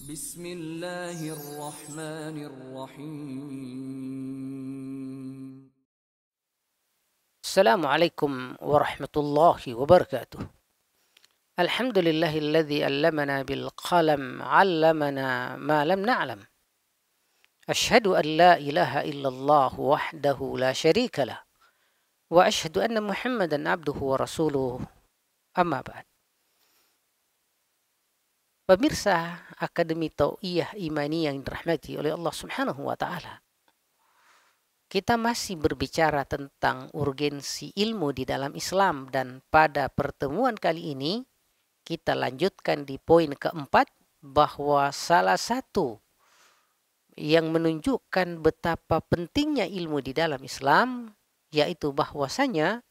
Bismillahirrahmanirrahim. Assalamualaikum warahmatullahi wabarakatuh. Alhamdulillahilladzi allamana bil qalam 'allamana ma lam na'lam. Asyhadu an la ilaha illallah wahdahu la syarika lah. Wa asyhadu anna Muhammadan abduhu wa rasuluhu. Amma ba'd. Pemirsa Akademi Tau'iyah Imaniyah yang dirahmati oleh Allah Subhanahu wa taala. Kita masih berbicara tentang urgensi ilmu di dalam Islam, dan pada pertemuan kali ini kita lanjutkan di poin keempat, bahwa salah satu yang menunjukkan betapa pentingnya ilmu di dalam Islam yaitu bahwasanya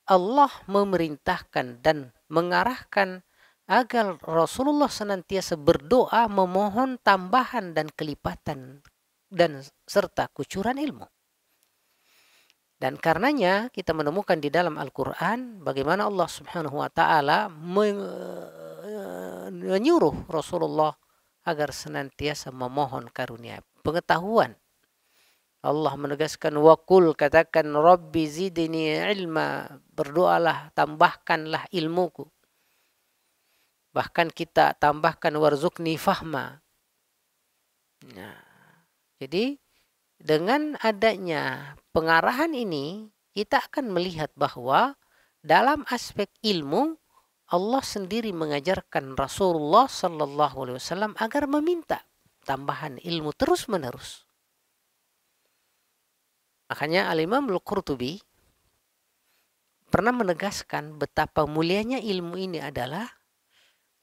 Allah memerintahkan dan mengarahkan agar Rasulullah senantiasa berdoa memohon tambahan dan kelipatan dan serta kucuran ilmu. Dan karenanya kita menemukan di dalam Al-Quran bagaimana Allah Subhanahu wa taala menyuruh Rasulullah agar senantiasa memohon karunia pengetahuan. Allah menegaskan, waqul, katakan, Rabbi zidni ilma, berdoalah tambahkanlah ilmuku. Bahkan kita tambahkan warzuqni fahma. Nah, jadi dengan adanya pengarahan ini kita akan melihat bahwa dalam aspek ilmu Allah sendiri mengajarkan Rasulullah Sallallahu Alaihi Wasallam agar meminta tambahan ilmu terus menerus. Makanya Al-Imam Al-Qurtubi pernah menegaskan betapa mulianya ilmu ini adalah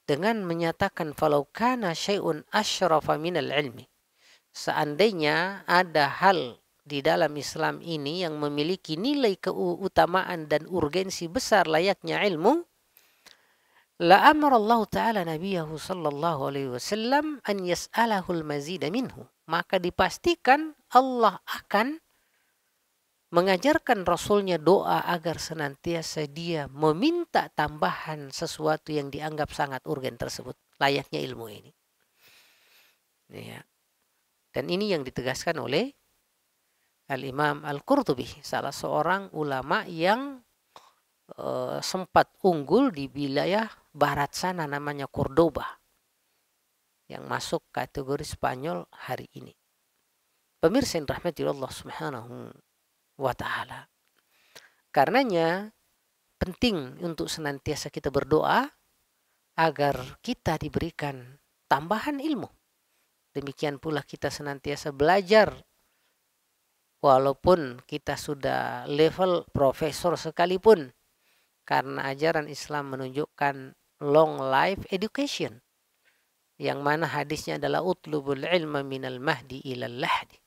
dengan menyatakan falau kana syai'un asyrafa minal ilmi. Seandainya ada hal di dalam Islam ini yang memiliki nilai keutamaan dan urgensi besar layaknya ilmu, la amara Allah Ta'ala nabiyahu sallallahu alaihi wasallam an yas'alahul mazida minhu. Maka dipastikan Allah akan mengajarkan Rasulnya doa agar senantiasa dia meminta tambahan sesuatu yang dianggap sangat urgen tersebut, layaknya ilmu ini. Ya. Dan ini yang ditegaskan oleh Al-Imam Al-Qurtubi, salah seorang ulama yang sempat unggul di wilayah barat sana namanya Cordoba, yang masuk kategori Spanyol hari ini. Pemirsa yang dirahmati Allah Subhanahu wa ta'ala. Karenanya penting untuk senantiasa kita berdoa agar kita diberikan tambahan ilmu. Demikian pula kita senantiasa belajar walaupun kita sudah level profesor sekalipun, karena ajaran Islam menunjukkan long life education, yang mana hadisnya adalah utlubul ilma minal mahdi ilal lahdi,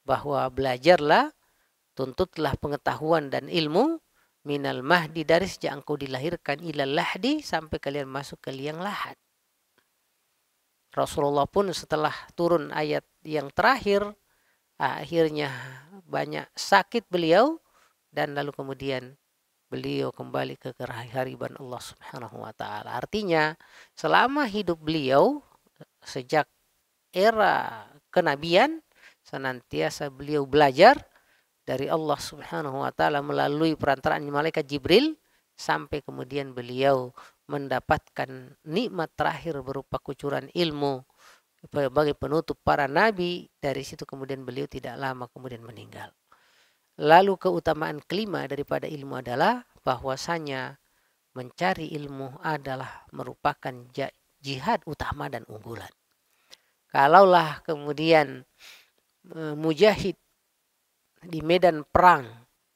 bahwa belajarlah, tuntutlah pengetahuan dan ilmu minal mahdi, dari sejak engkau dilahirkan, ilal lahdi, sampai kalian masuk ke liang lahat. Rasulullah pun setelah turun ayat yang terakhir, akhirnya banyak sakit beliau, dan lalu kemudian beliau kembali ke kehariban Allah Subhanahu wa taala. Artinya selama hidup beliau sejak era kenabian senantiasa beliau belajar dari Allah Subhanahu wa taala melalui perantaraan malaikat Jibril, sampai kemudian beliau mendapatkan nikmat terakhir berupa kucuran ilmu sebagai penutup para nabi. Dari situ kemudian beliau tidak lama kemudian meninggal. Lalu keutamaan kelima daripada ilmu adalah bahwasanya mencari ilmu adalah merupakan jihad utama dan unggulan. Kalaulah kemudian mujahid di medan perang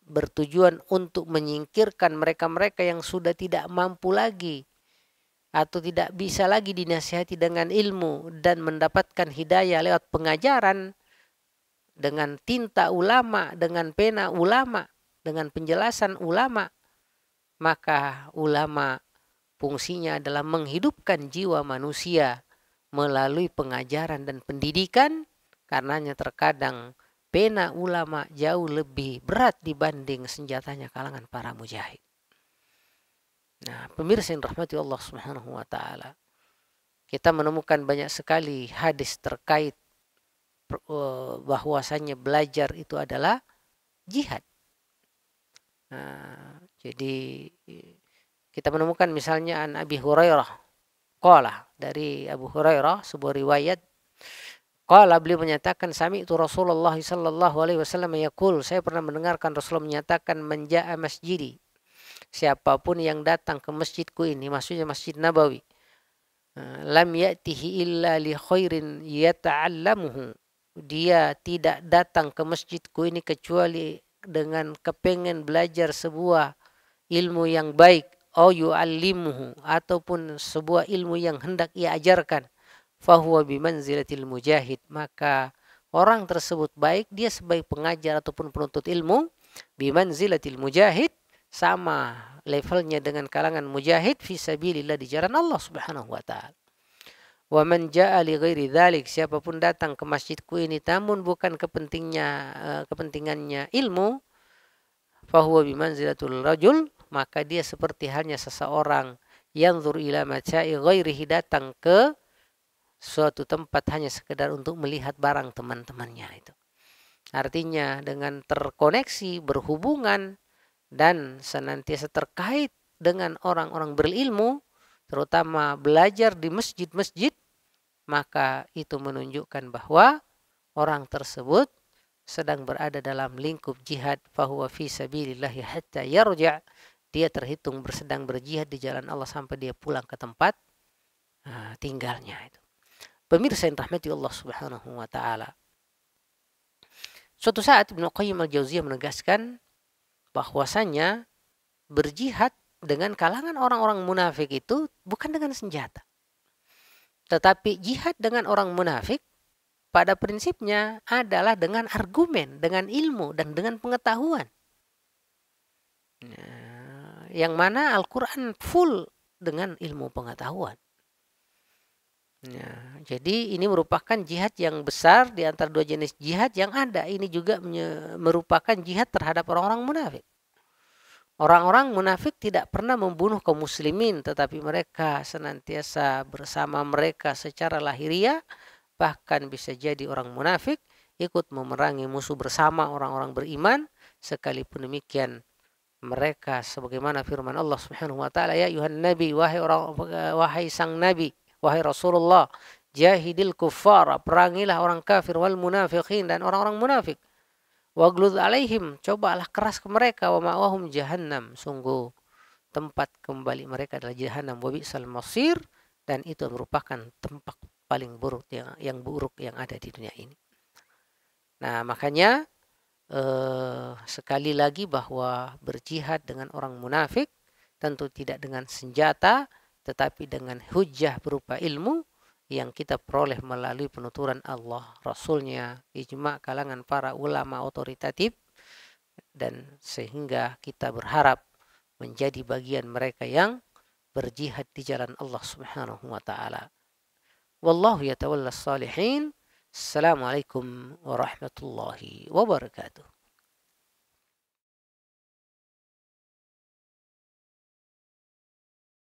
bertujuan untuk menyingkirkan mereka-mereka yang sudah tidak mampu lagi atau tidak bisa lagi dinasihati dengan ilmu dan mendapatkan hidayah lewat pengajaran dengan tinta ulama, dengan pena ulama, dengan penjelasan ulama, maka ulama fungsinya adalah menghidupkan jiwa manusia melalui pengajaran dan pendidikan. Karenanya terkadang pena ulama jauh lebih berat dibanding senjatanya kalangan para mujahid. Nah, pemirsa yang rahmati Allah Subhanahu wa taala, kita menemukan banyak sekali hadis terkait bahwasannya belajar itu adalah jihad. Nah, jadi kita menemukan misalnya an Abi Hurairah qala, dari Abu Hurairah sebuah riwayat, qala, beliau menyatakan, sami'tu Rasulullah sallallahu alaihi wasallam yaqul, saya pernah mendengarkan Rasulullah menyatakan, man jaa masjidi, siapapun yang datang ke masjidku ini, maksudnya Masjid Nabawi, lam ya'tihi illa li khairin yata'allamuhu, dia tidak datang ke masjidku ini kecuali dengan kepengen belajar sebuah ilmu yang baik, au yu'allimuhu, ataupun sebuah ilmu yang hendak ia ajarkan, fahuwa bimanzilatil mujahid, maka orang tersebut baik dia sebagai pengajar ataupun penuntut ilmu, bimanzilatil mujahid, sama levelnya dengan kalangan mujahid fi sabilillah, di jalan Allah Subhanahu wa taala. Wa man jaa li ghairi dzalik, siapapun datang ke masjidku ini namun bukan kepentingannya ilmu, fahuwa bimanzilatul rajul, maka dia seperti halnya seseorang yanzur ila maca'i ghairihi, datang ke suatu tempat hanya sekedar untuk melihat barang teman-temannya itu. Artinya dengan terkoneksi, berhubungan, dan senantiasa terkait dengan orang-orang berilmu, terutama belajar di masjid-masjid, maka itu menunjukkan bahwa orang tersebut sedang berada dalam lingkup jihad, fahuwa fi sabilillahi hatta yarja', dia terhitung sedang berjihad di jalan Allah sampai dia pulang ke tempat tinggalnya itu. Pemirsa yang rahmati Allah Subhanahu wa taala, suatu saat Ibnu Qayyim al-Jauziyah menegaskan bahwasanya berjihad dengan kalangan orang-orang munafik itu bukan dengan senjata. Tetapi jihad dengan orang munafik pada prinsipnya adalah dengan argumen, dengan ilmu, dan dengan pengetahuan. Yang mana Al-Quran full dengan ilmu pengetahuan. Jadi ini merupakan jihad yang besar di antara dua jenis jihad yang ada. Ini juga merupakan jihad terhadap orang-orang munafik. Orang-orang munafik tidak pernah membunuh kaum muslimin, tetapi mereka senantiasa bersama mereka secara lahiriah. Bahkan bisa jadi orang munafik ikut memerangi musuh bersama orang-orang beriman. Sekalipun demikian, mereka sebagaimana firman Allah Subhanahu wa taala, ya ayuhan nabi, wahai sang nabi, wahai Rasulullah, jahidil kuffar, perangilah orang kafir, wal munafiqin, dan orang-orang munafik, waglud alaihim, cobalah keras ke mereka, wa ma'wahum jahannam, sungguh tempat kembali mereka adalah jahannam, wa bi'sal masir, dan itu merupakan tempat paling buruk yang buruk yang ada di dunia ini. Nah, makanya sekali lagi bahwa berjihad dengan orang munafik tentu tidak dengan senjata, tetapi dengan hujjah berupa ilmu yang kita peroleh melalui penuturan Allah, Rasulnya, ijma kalangan para ulama otoritatif, dan sehingga kita berharap menjadi bagian mereka yang berjihad di jalan Allah Subhanahu wa taala. Wallahu yatawalla salihin. Assalamualaikum warahmatullahi wabarakatuh.